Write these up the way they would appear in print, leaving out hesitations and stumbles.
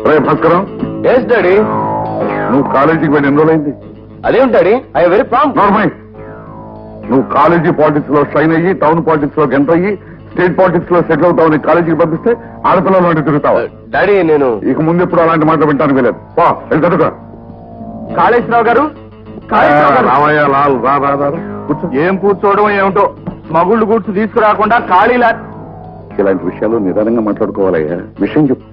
రే Bhaskaram. Yes daddy. నువ్వు కాలేజీకి వెళ్ళి ఎన్ని రోజులైంది? అదేం daddy, I very prompt. Normal. నువ్వు కాలేజీ పాలిటిక్స్ లో షైన్ అయ్యి, టౌన్ పాలిటిక్స్ లో గెంట అయ్యి, స్టేట్ పాలిటిక్స్ లో సెటిల్ అవుతావని కాలేజీకి పంపిస్తే ఆడపిల్లలు వంటి తిరుగుతావా? డాడీ నేను ఇక ముందు ఎప్పుడు అలాంటి మాటలు వింటానికి వెళ్ళలేదు. చదువుకో. కాళేశ్వరరావు గారు. రామయ్య లాల్ రా రా రా. కూర్చో. ఏం కూర్చోవడం ఏమిటో, స్మగుళ్ళు కూర్చు తీసుకురాకుండా ఖాళీలా. ఇలాంటి విషయాలు నిదానంగా మాట్లాడుకోవాలయ్యా. విషయం చెప్పు.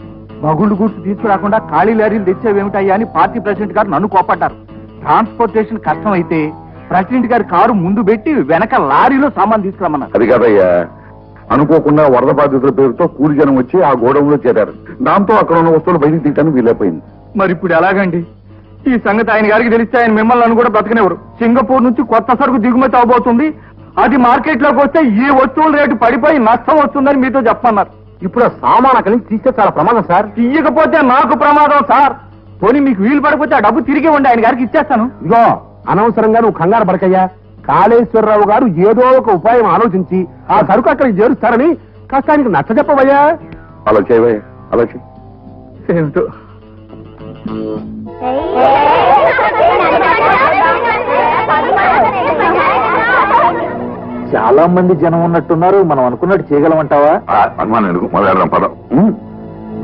మగుళ్ళు కూర్చు తీసుకురాకుండా ఖాళీ లారీలు తెచ్చేవేమిటయ్యా అని పార్టీ ప్రెసిడెంట్ గారు నన్ను కోపడ్డారు. ట్రాన్స్పోర్టేషన్ కష్టం అయితే ప్రెసిడెంట్ గారి కారు ముందు పెట్టి వెనక లారీలో సామాన్ తీసుకురామన్నారు. అది కాదయ్యా, అనుకోకుండా వరద బాధితుల పేరుతో కూలి జనం వచ్చి ఆ గోడౌన్లో చేరారు. దాంతో అక్కడ ఉన్న వస్తువులు బయటికి తీయటానికి వీలైపోయింది. మరి ఇప్పుడు ఎలాగండి? ఈ సంగతి ఆయన గారికి తెలిస్తే ఆయన మిమ్మల్ని కూడా బ్రతకనివ్వరు. సింగపూర్ నుంచి కొత్త సరుకు దిగుమతి అవబోతుంది. అది మార్కెట్ లోకి వస్తే ఈ వస్తువుల రేటు పడిపోయి నష్టం వస్తుందని మీతో చెప్పన్నారు. ఇప్పుడు సామాన్ అక్కడి నుంచి తీస్తే చాలా ప్రమాదం సార్. తీయకపోతే నాకు ప్రమాదం సార్. పోనీ మీకు వీలు పడిపోతే ఆ డబ్బు తిరిగి ఉండి ఆయన గారికి ఇచ్చేస్తాను. ఇగో అనవసరంగా నువ్వు కంగారు పడకయ్యా. కాళేశ్వరరావు గారు ఏదో ఒక ఉపాయం ఆలోచించి ఆ సరుకు అక్కడికి చేరుస్తారని కష్టానికి నచ్చ చెప్పవయ్యా. అలా చేయవయ్యా, అలా చేయి. ఏమిటో చాలా మంది జనం ఉన్నట్టున్నారు. మనం అనుకున్నట్టు చేయగలమంటావా? అనుమానం ఎందుకు, మొదలెడదాం పదం.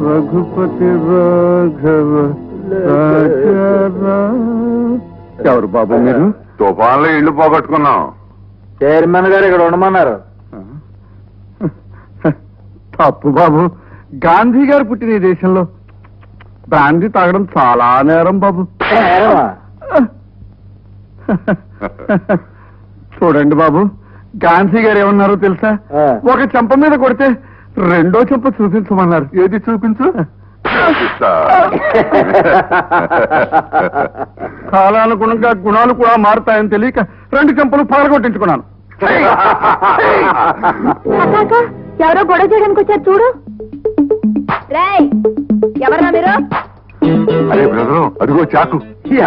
రఘుపతి రాఘవ. ఎవరు బాబు మీరు? తుఫాన్లో ఇల్లు పోగొట్టుకున్నాం. చైర్మన్ గారు ఇక్కడ ఉండమన్నారు. తప్పు బాబు, గాంధీ గారు పుట్టిన ఈ దేశంలో బ్రాందీ తాగడం చాలా నేరం బాబు. చూడండి బాబు, గాంధీ గారు ఏమన్నారో తెలుసా? ఒక చెంప మీద కొడితే రెండో చెంప చూపించమన్నారు. ఏది చూపించు? కాలానుగుణంగా గుణాలు కూడా మారుతాయని తెలియక రెండు చెంపలు పాల్గొట్టించుకున్నాను. ఎవరో గొడవ చేయడానికి వచ్చారు చూడు. ఎవరన్నా మీరు? అరే బ్రదరు, అదిగో చాకు.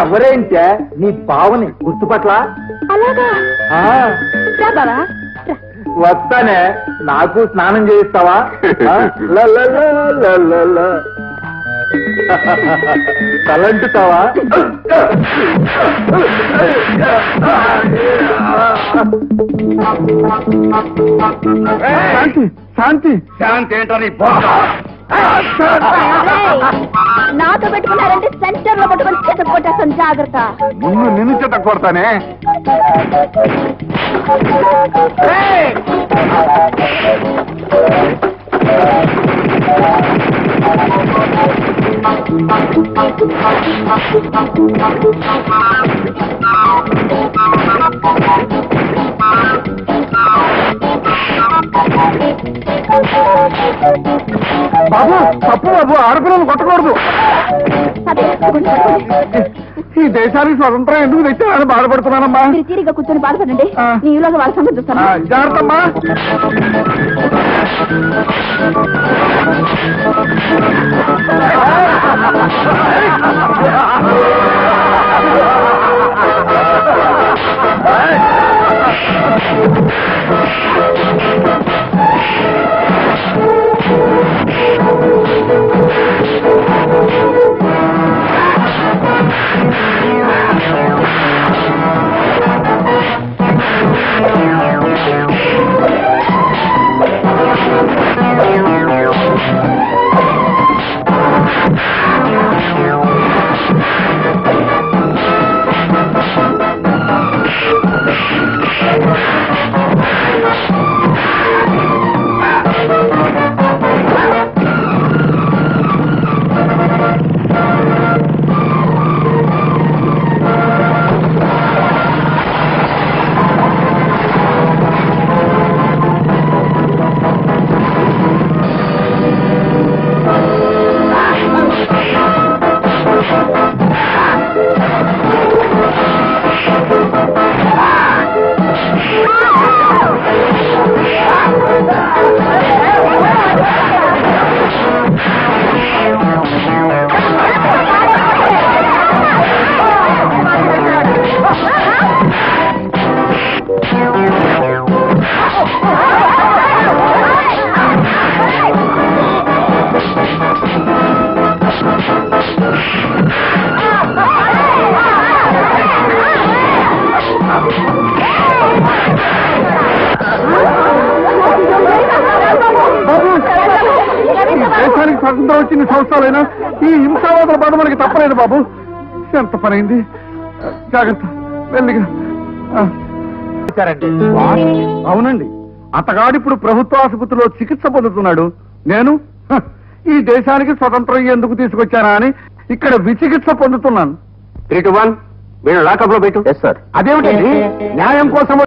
ఎవరేంటే నీ బావని గుర్తుపట్ల? అలాగా బావా వస్తానే, నాకు స్నానం చేయిస్తావా? తలంటుతావా? శాంతి శాంతి శాంతి ఏంటని నాతో పెట్టుకున్నారంటే సెంటర్ లో పట్టుకొని చేత కొట్టేస్తాను. జాగ్రత్త. ముందు నిన్ను చేత కొడతానే. బాబు తప్పు బాబు, ఆడపిల్లలు కొట్టకూడదు. ఈ దేశానికి స్వతంత్రం ఎందుకు తెచ్చారని బాధపడుతున్నానమ్మా. తీరిగా కూర్చొని బాధపడండి. నీలోగా వాళ్ళ సంగతి చూస్తాను. జాగ్రత్తమ్మా. స్వతంత్రం వచ్చిన సంవత్సరాలైనా ఈ హింసావాదుల బాధ మనకి తప్పలేదు బాబు. ఎంత పనైంది. జాగ్రత్త, మెల్లిగా. అవునండి, అతగాడిప్పుడు ప్రభుత్వ ఆసుపత్రిలో చికిత్స పొందుతున్నాడు. నేను ఈ దేశానికి స్వతంత్రం ఎందుకు తీసుకొచ్చానా అని ఇక్కడ విచికిత్స పొందుతున్నాను. 3 to 1 వీళ్ళు లాకప్ లో పెట్టు. అదేమిటండి న్యాయం కోసం